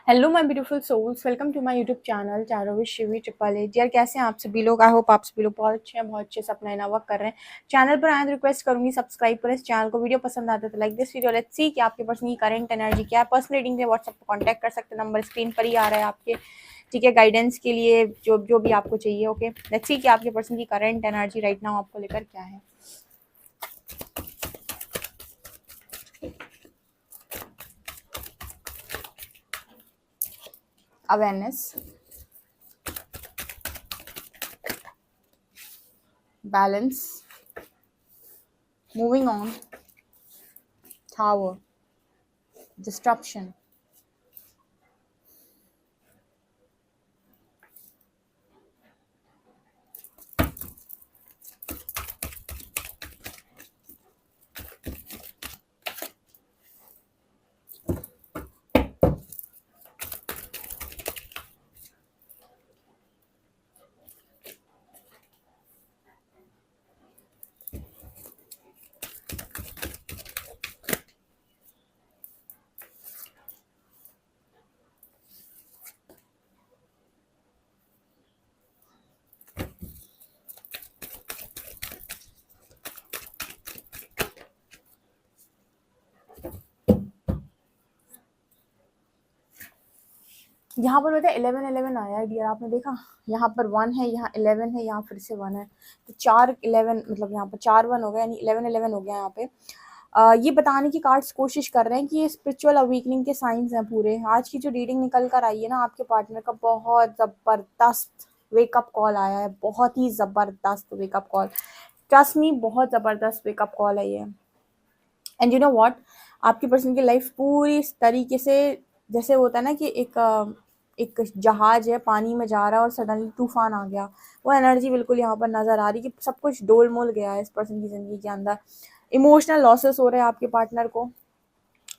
Hello my beautiful souls, welcome to my YouTube channel चारों with Shivi triple eight. यार कैसे हैं आप सभी लोग? आई होप आप सभी लोग बहुत अच्छे हैं, बहुत अच्छे से अपना इना वर्क कर रहे हैं। चैनल पर आए तो रिक्वेस्ट करूंगी सब्सक्राइब करें इस चैनल को। वीडियो पसंद आता है तो like this video. Let's see कि आपके पर्सन की करंट एनर्जी क्या है। पर्सनल रीडिंग के व्हाट्सएप पर कॉन्टैक्ट कर सकते हैं, नंबर स्क्रीन पर ही आ रहा है आपके। ठीक है, गाइडेंस के लिए जो जो भी आपको चाहिए। ओके, लेट्स सी कि आपके पर्सन की करंट एनर्जी राइट नाउ आपको लेकर क्या है। Awareness, balance, moving on, tower, disruption. यहाँ पर पता है 11-11 आया है डियर, आपने देखा? यहाँ पर 1 है, यहाँ 11 है, यहाँ फिर से 1 है, तो 4-11 मतलब यहाँ पर 4-1 हो गया, यानी 11-11 हो गया यहाँ पे। ये बताने की कार्ड्स कोशिश कर रहे हैं कि ये स्पिरिचुअल अवेकनिंग के साइंस हैं पूरे। आज की जो रीडिंग निकल कर आई है ना, आपके पार्टनर का बहुत ज़बरदस्त वेकअप कॉल आया है, बहुत ही ज़बरदस्त वेकअप कॉल। ट्रस्ट मी, बहुत ज़बरदस्त वेकअप कॉल है ये। एंड यू नो व्हाट, आपकी पर्सन की लाइफ पूरी इस तरीके से, जैसे होता है ना कि एक जहाज है, पानी में जा रहा है और सडनली तूफान आ गया, वो एनर्जी बिल्कुल यहाँ पर नजर आ रही कि सब कुछ डोलमोल गया है इस पर्सन की जिंदगी के अंदर। इमोशनल लॉसेस हो रहे हैं आपके पार्टनर को।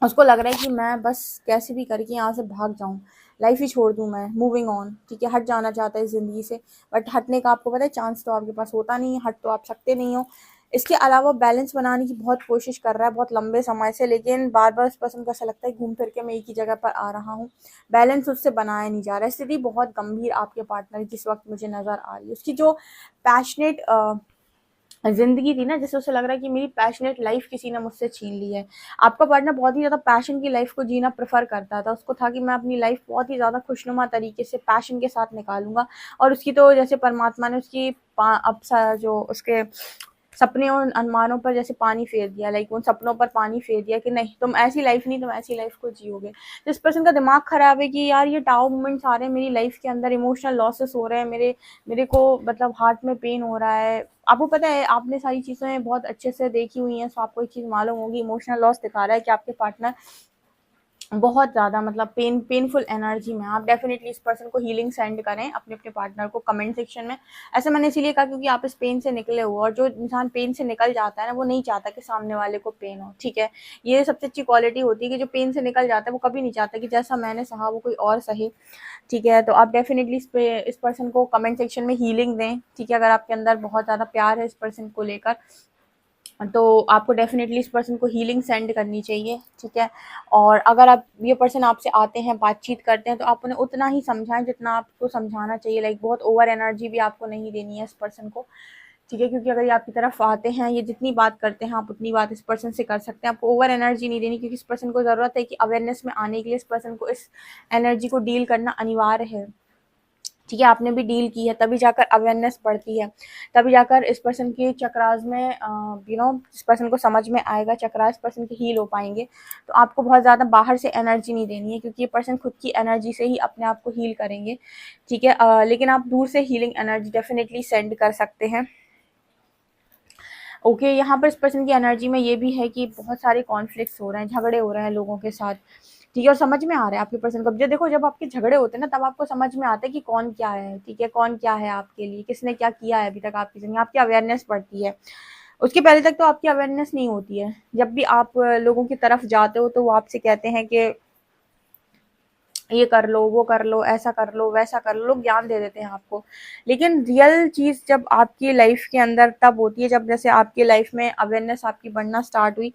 उसको लग रहा है कि मैं बस कैसे भी करके यहाँ से भाग जाऊँ, लाइफ ही छोड़ दूँ, मैं मूविंग ऑन। ठीक है, हट जाना चाहता है इस ज़िंदगी से, बट हटने का आपको पता है चांस तो आपके पास होता नहीं है, हट तो आप सकते नहीं हो। इसके अलावा बैलेंस बनाने की बहुत कोशिश कर रहा है बहुत लंबे समय से, लेकिन बार बार उस पर्सन को ऐसा लगता है घूम फिर के मैं एक ही जगह पर आ रहा हूँ, बैलेंस उससे बनाया नहीं जा रहा है। स्थिति बहुत गंभीर आपके पार्टनर की इस वक्त मुझे नज़र आ रही है। उसकी जो पैशनेट जिंदगी थी ना, जैसे उसे लग रहा है कि मेरी पैशनेट लाइफ किसी ने मुझसे छीन ली है। आपका पार्टनर बहुत ही ज़्यादा पैशन की लाइफ को जीना प्रेफर करता था। उसको था कि मैं अपनी लाइफ बहुत ही ज़्यादा खुशनुमा तरीके से पैशन के साथ निकालूंगा, और उसकी तो जैसे परमात्मा ने उसकी जो उसके सपने और अरमानों पर जैसे पानी फेर दिया, लाइक उन सपनों पर पानी फेर दिया कि नहीं, तुम ऐसी लाइफ नहीं, तुम ऐसी लाइफ को जियोगे। जिस पर्सन का दिमाग खराब है कि यार ये टाउ मोमेंट्स आ रहे हैं मेरी लाइफ के अंदर, इमोशनल लॉसेस हो रहे हैं मेरे को, मतलब हार्ट में पेन हो रहा है। आपको पता है, आपने सारी चीज़ें बहुत अच्छे से देखी हुई हैं, सो आपको एक चीज़ मालूम होगी, इमोशनल लॉस दिखा रहा है कि आपके पार्टनर बहुत ज़्यादा मतलब पेनफुल एनर्जी में। आप डेफिनेटली इस पर्सन को हीलिंग सेंड करें अपने अपने पार्टनर को कमेंट सेक्शन में। ऐसा मैंने इसीलिए कहा क्योंकि आप इस पेन से निकले हो, और जो इंसान पेन से निकल जाता है ना, वो नहीं चाहता कि सामने वाले को पेन हो। ठीक है, ये सबसे अच्छी क्वालिटी होती है कि जो पेन से निकल जाता है वो कभी नहीं चाहता कि जैसा मैंने सहा वो कोई और सहे। ठीक है, तो आप डेफिनेटली इस पर्सन को कमेंट सेक्शन में हीलिंग दें। ठीक है, अगर आपके अंदर बहुत ज़्यादा प्यार है इस पर्सन को लेकर, तो आपको डेफिनेटली इस पर्सन को हीलिंग सेंड करनी चाहिए। ठीक है, और अगर आप ये पर्सन आपसे आते हैं, बातचीत करते हैं, तो आप उन्हें उतना ही समझाएं जितना आपको समझाना चाहिए। लाइक बहुत ओवर एनर्जी भी आपको नहीं देनी है इस पर्सन को। ठीक है, क्योंकि अगर ये आपकी तरफ आते हैं, ये जितनी बात करते हैं आप उतनी बात इस पर्सन से कर सकते हैं। आपको ओवर एनर्जी नहीं देनी, क्योंकि इस पर्सन को ज़रूरत है कि अवेयरनेस में आने के लिए इस पर्सन को इस एनर्जी को डील करना अनिवार्य है। ठीक है, आपने भी डील की है, तभी जाकर अवेयरनेस बढ़ती है, तभी जाकर इस पर्सन के चक्रास में इस पर्सन को समझ में आएगा, चक्रास पर्सन के हील हो पाएंगे। तो आपको बहुत ज़्यादा बाहर से एनर्जी नहीं देनी है, क्योंकि ये पर्सन खुद की एनर्जी से ही अपने आप को हील करेंगे। ठीक है, लेकिन आप दूर से हीलिंग एनर्जी डेफिनेटली सेंड कर सकते हैं। ओके, यहाँ पर इस पर्सन की एनर्जी में ये भी है कि बहुत सारे कॉन्फ्लिक्ट्स हो रहे हैं, झगड़े हो रहे हैं लोगों के साथ। ठीक है, और समझ में आ रहा है आपके पर्सन को। जब देखो, जब आपके झगड़े होते हैं ना, तब आपको समझ में आता है कि कौन क्या है। ठीक है, कौन क्या है आपके लिए, किसने क्या किया है अभी तक आपकी जिंदगी, आपकी अवेयरनेस बढ़ती है। उसके पहले तक तो आपकी अवेयरनेस नहीं होती है। जब भी आप लोगों की तरफ जाते हो तो वो आपसे कहते हैं कि ये कर लो, वो कर लो, ऐसा कर लो, वैसा कर लो, लोग ज्ञान दे देते हैं आपको। लेकिन रियल चीज़ जब आपकी लाइफ के अंदर तब होती है जब जैसे आपकी लाइफ में अवेयरनेस आपकी बढ़ना स्टार्ट हुई,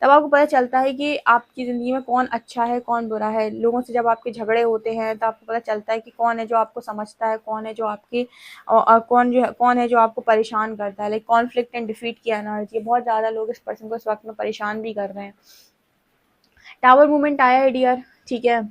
तब आपको पता चलता है कि आपकी ज़िंदगी में कौन अच्छा है, कौन बुरा है। लोगों से जब आपके झगड़े होते हैं तो आपको पता चलता है कि कौन है जो आपको समझता है, कौन है जो आपकी कौन है जो आपको परेशान करता है। लाइक कॉन्फ्लिक्ट एंड डिफीट की एनर्जी, बहुत ज़्यादा लोग इस पर्सन को इस वक्त में परेशान भी कर रहे हैं। टावर मूवमेंट आया है डियर, ठीक है।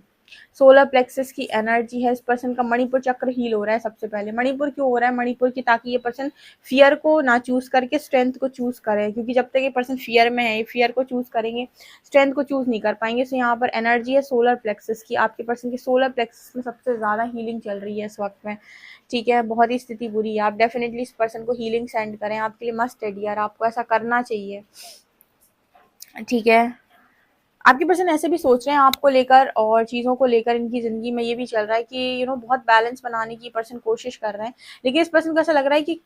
सोलर प्लेक्सस की एनर्जी है, इस पर्सन का मणिपुर चक्र हील हो रहा है। सबसे पहले मणिपुर क्यों हो रहा है? मणिपुर की, ताकि ये पर्सन फियर को ना चूज करके स्ट्रेंथ को चूज करे, क्योंकि जब तक ये पर्सन फियर में है, फियर को चूज करेंगे, स्ट्रेंथ को चूज नहीं कर पाएंगे। सो यहाँ पर एनर्जी है सोलर प्लेक्सस की, आपके पर्सन की सोलर प्लेक्सस में सबसे ज्यादा हीलिंग चल रही है इस वक्त में, ठीक है। बहुत ही स्थिति बुरी है, आप डेफिनेटली इस पर्सन को हीलिंग सेंड करें, आपके लिए मस्ट है डियर, आपको ऐसा करना चाहिए, ठीक है। आपके पर्सन ऐसे भी सोच रहे हैं आपको लेकर और चीज़ों को लेकर, इनकी ज़िंदगी में ये भी चल रहा है कि बहुत बैलेंस बनाने की पर्सन कोशिश कर रहे हैं। लेकिन इस पर्सन को ऐसा लग रहा है कि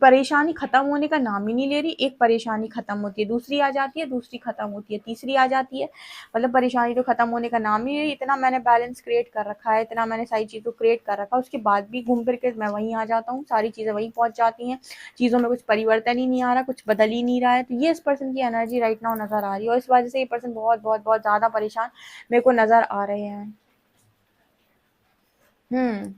परेशानी खत्म होने का नाम ही नहीं ले रही। एक परेशानी खत्म होती है, दूसरी आ जाती है, दूसरी खत्म होती है, तीसरी आ जाती है। मतलब परेशानी तो खत्म होने का नाम ही नहीं। इतना मैंने बैलेंस क्रिएट कर रखा है, इतना मैंने सारी चीज़ों को क्रिएट कर रखा है, उसके बाद भी घूम फिर के मैं वहीं आ जाता हूँ, सारी चीज़ें वहीं पहुंच जाती हैं, चीज़ों में कुछ परिवर्तन ही नहीं आ रहा, कुछ बदल ही नहीं रहा है। तो ये इस पर्सन की एनर्जी राइट नाउ नजर आ रही है, और इस वजह से ये पर्सन बहुत बहुत बहुत ज़्यादा परेशान मेरे को नजर आ रहे हैं। हम्म।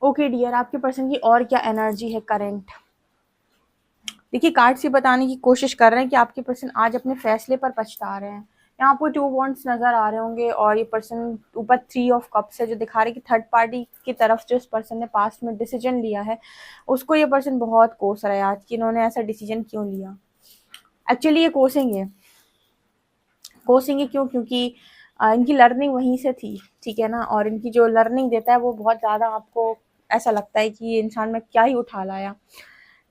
ओके डियर, आपके पर्सन की और क्या एनर्जी है करंट? देखिए, कार्ड्स ये बताने की कोशिश कर रहे हैं कि आपके पर्सन आज अपने फैसले पर पछता रहे हैं। यहाँ आपको 2 वॉन्ड्स नजर आ रहे होंगे, और ये पर्सन ऊपर 3 ऑफ कप्स है, जो दिखा रहे हैं कि थर्ड पार्टी की तरफ जो इस पर्सन ने पास्ट में डिसीजन लिया है, उसको ये पर्सन बहुत कोस रहा है आज कि इन्होंने ऐसा डिसीजन क्यों लिया। एक्चुअली ये कोसेंगे, कोसेंगे क्यों? क्योंकि इनकी लर्निंग वहीं से थी, ठीक है ना। और इनकी जो लर्निंग देता है वो बहुत ज़्यादा, आपको ऐसा लगता है कि ये इंसान में क्या ही उठा लाया।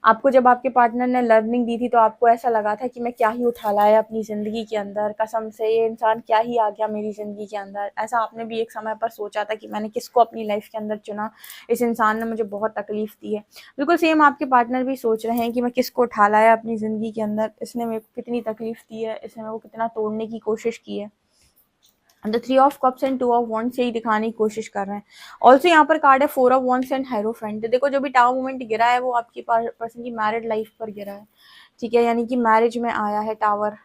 आपको जब आपके पार्टनर ने लर्निंग दी थी तो आपको ऐसा लगा था कि मैं क्या ही उठा लाया अपनी ज़िंदगी के अंदर, कसम से ये इंसान क्या ही आ गया मेरी ज़िंदगी के अंदर। ऐसा आपने भी एक समय पर सोचा था कि मैंने किसको अपनी लाइफ के अंदर चुना, इस इंसान ने मुझे बहुत तकलीफ दी है। बिल्कुल सेम आपके पार्टनर भी सोच रहे हैं कि मैं किसको उठा लाया अपनी ज़िंदगी के अंदर, इसने मेरे को कितनी तकलीफ दी है, इसने मेरे को कितना तोड़ने की कोशिश की है। The 3 of cups and 2 of wands से ही दिखाने की कोशिश कर रहे हैं। ऑल्सो यहाँ पर कार्ड है 4 ऑफ वॉन्ड्स एंड हायरोफेंट। देखो, जो भी टावर मूवमेंट गिरा है वो आपकी पर्सन की मैरिड लाइफ पर गिरा है, ठीक है। यानी कि मैरिज में आया है tower,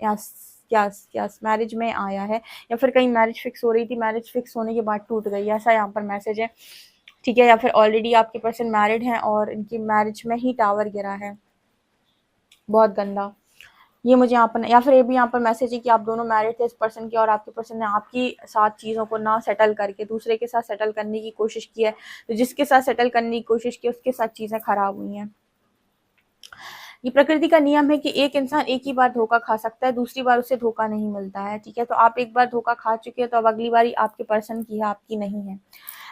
yes yes yes, marriage में आया है, या फिर कहीं मैरिज फिक्स हो रही थी, मैरिज फिक्स होने के बाद टूट गई, ऐसा यहाँ पर मैसेज है, ठीक है। या फिर ऑलरेडी आपके पर्सन मैरिड हैं और इनकी मैरिज में ही टावर गिरा है, बहुत गंदा। ये मुझे यहाँ पर, या फिर ये भी यहाँ पर मैसेज है कि आप दोनों मैरिड थे इस पर्सन के, और आपके पर्सन ने आपकी साथ चीज़ों को ना सेटल करके दूसरे के साथ सेटल करने की कोशिश की है। तो जिसके साथ सेटल करने की कोशिश की उसके साथ चीज़ें खराब हुई हैं। ये प्रकृति का नियम है कि एक इंसान एक ही बार धोखा खा सकता है, दूसरी बार उसे धोखा नहीं मिलता है, ठीक है। तो आप एक बार धोखा खा चुके हैं, तो अब अगली बारी आपके पर्सन की है, आपकी नहीं है,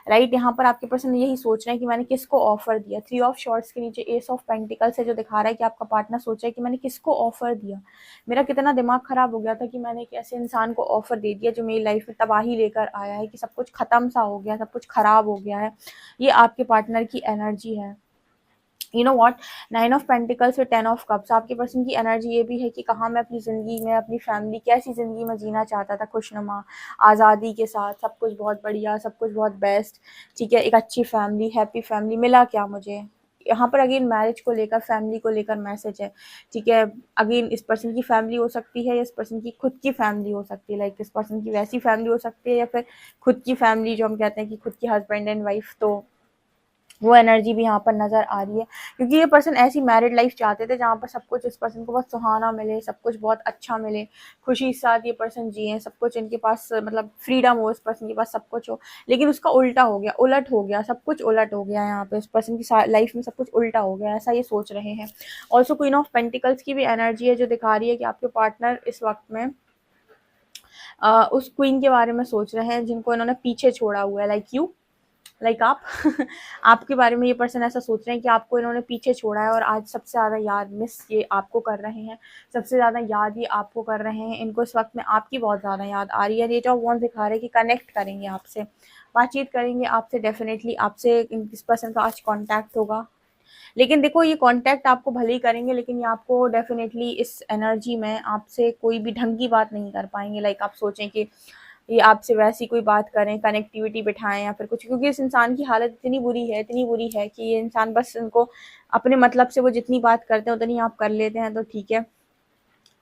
राइट। यहाँ पर आपके पर्सन यही सोच रहे हैं कि मैंने किसको ऑफर दिया। 3 ऑफ शॉर्ट्स के नीचे एस ऑफ पेंटिकल्स है, जो दिखा रहा है कि आपका पार्टनर सोच रहा है कि मैंने किसको ऑफर दिया, मेरा कितना दिमाग खराब हो गया था कि मैंने एक ऐसे इंसान को ऑफर दे दिया जो मेरी लाइफ में तबाही लेकर आया है, कि सब कुछ खत्म सा हो गया, सब कुछ खराब हो गया है। ये आपके पार्टनर की एनर्जी है। You know what, 9 of pentacles और 10 ऑफ कप्स, आपके पर्सन की एनर्जी ये भी है कि कहाँ मैं अपनी ज़िंदगी में अपनी फैमिली कैसी ज़िंदगी में जीना चाहता था, खुशनुमा, आज़ादी के साथ, सब कुछ बहुत बढ़िया, सब कुछ बहुत बेस्ट, ठीक है, एक अच्छी फैमिली, हैप्पी फैमिली। मिला क्या मुझे? यहाँ पर अगेन मैरिज को लेकर, फैमिली को लेकर मैसेज है, ठीक है। अगेन इस पर्सन की फैमिली हो सकती है, या इस पर्सन की खुद की फैमिली हो सकती है, लाइक इस पर्सन की वैसी फैमिली हो सकती है, या फिर खुद की फैमिली जो हम कहते हैं कि खुद की हस्बैंड एंड वाइफ, तो वो एनर्जी भी यहाँ पर नज़र आ रही है। क्योंकि ये पर्सन ऐसी मैरिड लाइफ चाहते थे जहाँ पर सब कुछ इस पर्सन को बहुत सुहाना मिले, सब कुछ बहुत अच्छा मिले, खुशी के साथ ये पर्सन जिए, सब कुछ इनके पास मतलब फ्रीडम हो, इस पर्सन के पास सब कुछ हो। लेकिन उसका उल्टा हो गया, उलट हो गया, सब कुछ उलट हो गया यहाँ पे, इस पर्सन की लाइफ में सब कुछ उल्टा हो गया, ऐसा ये सोच रहे हैं। ऑल्सो क्वीन ऑफ पेंटिकल्स की भी एनर्जी है, जो दिखा रही है कि आपके पार्टनर इस वक्त में उस क्वीन के बारे में सोच रहे हैं जिनको इन्होंने पीछे छोड़ा हुआ है, लाइक आप आपके बारे में ये पर्सन ऐसा सोच रहे हैं कि आपको इन्होंने पीछे छोड़ा है, और आज सबसे ज़्यादा याद मिस ये आपको कर रहे हैं, सबसे ज़्यादा याद ये आपको कर रहे हैं। इनको इस वक्त में आपकी बहुत ज़्यादा याद आ रही है। ये जो वन दिखा रहे हैं कि कनेक्ट करेंगे आपसे, बातचीत करेंगे आपसे, डेफिनेटली आपसे इस पर्सन का आज कॉन्टैक्ट होगा। लेकिन देखो, ये कांटेक्ट आपको भले ही करेंगे, लेकिन ये आपको डेफिनेटली इस एनर्जी में आपसे कोई भी ढंग की बात नहीं कर पाएंगे। लाइक आप सोचें कि ये आपसे वैसी कोई बात करें, कनेक्टिविटी बिठाएं या फिर कुछ, क्योंकि इस इंसान की हालत इतनी बुरी है कि ये इंसान बस उनको अपने मतलब से वो जितनी बात करते हैं उतनी आप कर लेते हैं, तो ठीक है,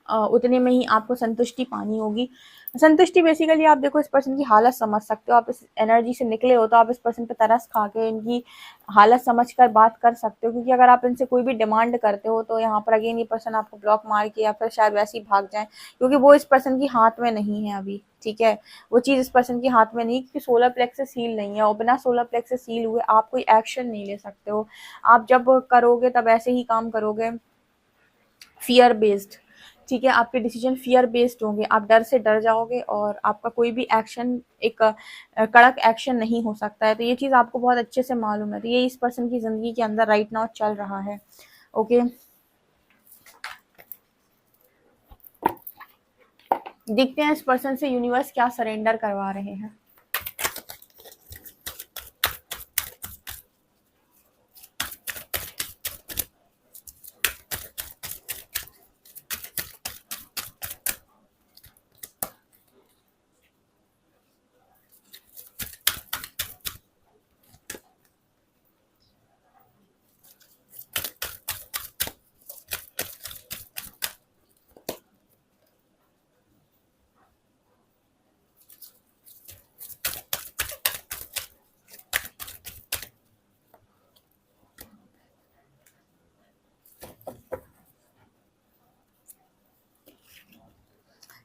उतने में ही आपको संतुष्टि पानी होगी। संतुष्टि बेसिकली आप देखो, इस पर्सन की हालत समझ सकते हो, आप इस एनर्जी से निकले हो तो आप इस पर्सन पे तरस खा के इनकी हालत समझकर बात कर सकते हो। क्योंकि अगर आप इनसे कोई भी डिमांड करते हो तो यहाँ पर अगेन ये पर्सन आपको ब्लॉक मार के या फिर शायद वैसे ही भाग जाए, क्योंकि वो इस पर्सन की हाथ में नहीं है अभी, ठीक है। वो चीज़ इस पर्सन के हाथ में नहीं, क्योंकि सोलर प्लेक्सस हील नहीं है, और बिना सोलर प्लेक्सस हील हुए आप कोई एक्शन नहीं ले सकते हो। आप जब करोगे तब ऐसे ही काम करोगे, फियर बेस्ड, ठीक है। आपके डिसीजन फियर बेस्ड होंगे, आप डर से डर जाओगे, और आपका कोई भी एक्शन एक कड़क एक्शन नहीं हो सकता है। तो ये चीज़ आपको बहुत अच्छे से मालूम है। तो ये इस पर्सन की ज़िंदगी के अंदर राइट नाउ चल रहा है। ओके, देखते हैं इस पर्सन से यूनिवर्स क्या सरेंडर करवा रहे हैं।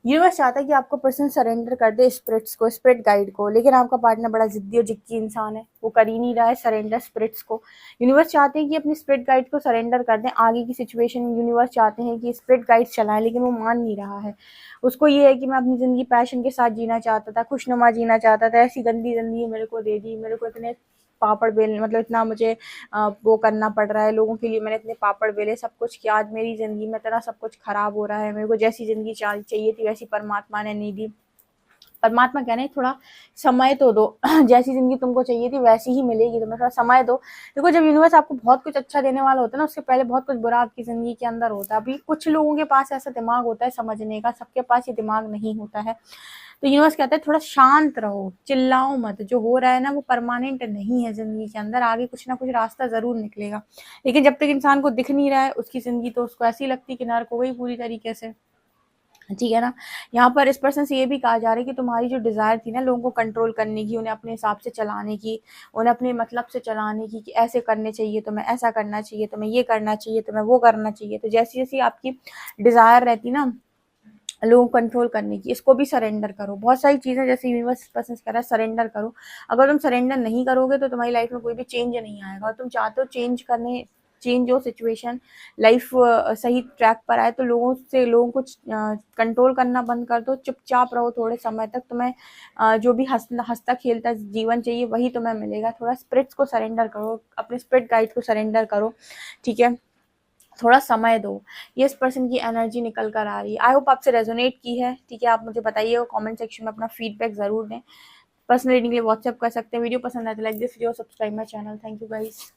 यूनिवर्स चाहता है कि आपको पर्सन सरेंडर कर दे स्पिरिट्स को, स्पिरिट गाइड को, लेकिन आपका पार्टनर बड़ा जिद्दी और जिक्की इंसान है, वो कर ही नहीं रहा है सरेंडर स्पिरिट्स को। यूनिवर्स चाहते हैं कि अपनी स्पिरिट गाइड को सरेंडर कर दें। आगे की सिचुएशन यूनिवर्स चाहते हैं कि स्पिरिट गाइड चलाएं, लेकिन वो मान नहीं रहा है। उसको ये है कि मैं अपनी ज़िंदगी पैशन के साथ जीना चाहता था, खुशनुमा जीना चाहता था, ऐसी गंदी ज़िंदगी मेरे को दे दी, मेरे को इतने पापड़ बेल, मतलब इतना मुझे वो करना पड़ रहा है लोगों के लिए, मैंने इतने पापड़ बेले, सब कुछ किया, आज मेरी ज़िंदगी में इतना सब कुछ खराब हो रहा है। मेरे को जैसी ज़िंदगी चाहिए थी वैसी परमात्मा ने नहीं दी। परमात्मा कह रहे हैं थोड़ा समय तो दो जैसी ज़िंदगी तुमको चाहिए थी वैसी ही मिलेगी, तुम्हें थोड़ा समय दो। देखो, जब यूनिवर्स आपको बहुत कुछ अच्छा देने वाला होता है ना, उससे पहले बहुत कुछ बुरा आपकी ज़िंदगी के अंदर होता है। अभी कुछ लोगों के पास ऐसा दिमाग होता है समझने का, सबके पास ये दिमाग नहीं होता है। तो यूनिवर्स कहता है थोड़ा शांत रहो, चिल्लाओ मत, जो हो रहा है ना वो परमानेंट नहीं है ज़िंदगी के अंदर, आगे कुछ ना कुछ रास्ता ज़रूर निकलेगा। लेकिन जब तक इंसान को दिख नहीं रहा है उसकी ज़िंदगी, तो उसको ऐसी लगती है कि नर्क हो गई पूरी तरीके से। ठीक है ना। यहाँ पर इस पर्सन से ये भी कहा जा रहा है कि तुम्हारी जो डिज़ायर थी ना लोगों को कंट्रोल करने की, उन्हें अपने हिसाब से चलाने की, उन्हें अपने मतलब से चलाने की, कि ऐसे करने चाहिए, तुम्हें ऐसा करना चाहिए, तुम्हें ये करना चाहिए, तुम्हें वो करना चाहिए। तो जैसी-जैसी आपकी डिज़ायर रहती ना लोगों को कंट्रोल करने की, इसको भी सरेंडर करो। बहुत सारी चीज़ें जैसे यूनिवर्स पर्सन कह रहा है सरेंडर करो। अगर तुम सरेंडर नहीं करोगे तो तुम्हारी लाइफ में कोई भी चेंज नहीं आएगा। और तुम चाहते हो चेंज हो सिचुएशन, लाइफ सही ट्रैक पर आए, तो लोगों को कंट्रोल करना बंद कर दो, चुपचाप रहो थोड़े समय तक। तुम्हें जो भी हंसता खेलता जीवन चाहिए वही तुम्हें मिलेगा। थोड़ा स्पिरिट्स को सरेंडर करो, अपने स्पिरिट गाइड को सरेंडर करो, ठीक है। थोड़ा समय दो। ये इस पर्सन की एनर्जी निकल कर आ रही है। आई होप आपसे रेजोनेट की है, ठीक है। आप मुझे बताइए कमेंट सेक्शन में, अपना फीडबैक ज़रूर दें। पर्सनल रीडिंग के लिए व्हाट्सएप कर सकते हैं। वीडियो पसंद आए तो like this video, subscribe my channel. Thank you guys.